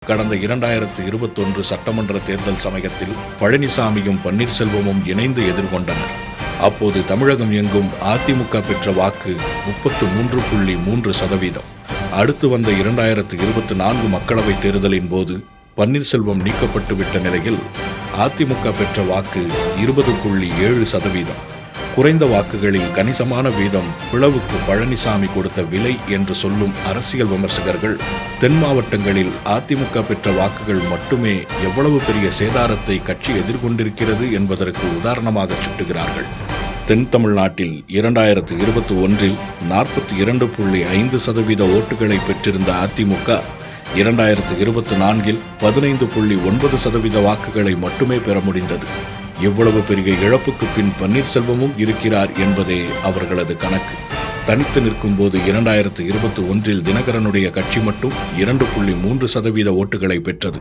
கடந்த 2021 சட்டமன்ற தேர்தல் சமயத்தில் பழனிசாமியும் பன்னீர்செல்வமும் இணைந்து எதிர்கொண்டனர். அப்போது தமிழகம் எங்கும் அதிமுக பெற்ற வாக்கு 33.3%. அடுத்து வந்த 2024 மக்களவைத் தேர்தலின் போது பன்னீர்செல்வம் நீக்கப்பட்டுவிட்ட நிலையில் அதிமுக பெற்ற வாக்கு 20.7%. குறைந்த வாக்குகளில் கணிசமான வீதம் பிளவுக்கு பழனிசாமி கொடுத்த விலை என்று சொல்லும் அரசியல் விமர்சகர்கள் தென் மாவட்டங்களில் அதிமுக பெற்ற வாக்குகள் மட்டுமே எவ்வளவு பெரிய சேதாரத்தை கட்சி எதிர்கொண்டிருக்கிறது என்பதற்கு உதாரணமாக சுட்டுகிறார்கள். தென் தமிழ்நாட்டில் 2021 42.5% ஓட்டுகளை பெற்றிருந்த அதிமுக 2024 15.9% வாக்குகளை மட்டுமே பெற முடிந்தது. எவ்வளவு பெரிய இழப்புக்கு பின் பன்னீர்செல்வமும் இருக்கிறார் என்பதே அவர்களது கணக்கு. தனித்து நிற்கும் போது 2021 தினகரனுடைய கட்சி மட்டும் 2.3% ஓட்டுகளை பெற்றது.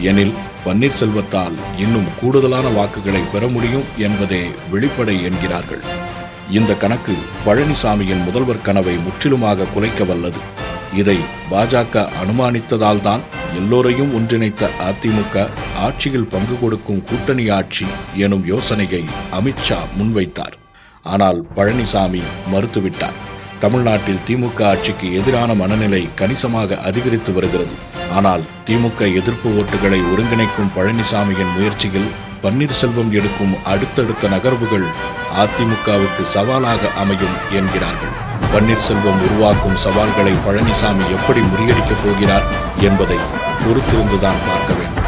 எனில் பன்னீர்செல்வத்தால் இன்னும் கூடுதலான வாக்குகளை பெற முடியும் என்பதே வெளிப்படை என்கிறார்கள். இந்த கணக்கு பழனிசாமியின் முதல்வர் கனவை முற்றிலுமாக குலைக்க வல்லது. இதை பாஜக அனுமானித்ததால் தான் எல்லோரையும் ஒன்றிணைத்த அதிமுக ஆட்சியில் பங்கு கொடுக்கும் கூட்டணி ஆட்சி எனும் யோசனையை அமித்ஷா முன்வைத்தார். ஆனால் பழனிசாமி மறுத்துவிட்டார். தமிழ்நாட்டில் திமுக ஆட்சிக்கு எதிரான மனநிலை கணிசமாக அதிகரித்து வருகிறது. ஆனால் திமுக எதிர்ப்பு ஓட்டுகளை ஒருங்கிணைக்கும் பழனிசாமியின் முயற்சியில் பன்னீர்செல்வம் எடுக்கும் அடுத்தடுத்த நகர்வுகள் அதிமுகவுக்கு சவாலாக அமையும் என்கிறார்கள். பன்னீர்செல்வம் உருவாக்கும் சவால்களை பழனிசாமி எப்படி முறியடிக்கப் போகிறார் என்பதை பொறுத்திருந்துதான் பார்க்க வேண்டும்.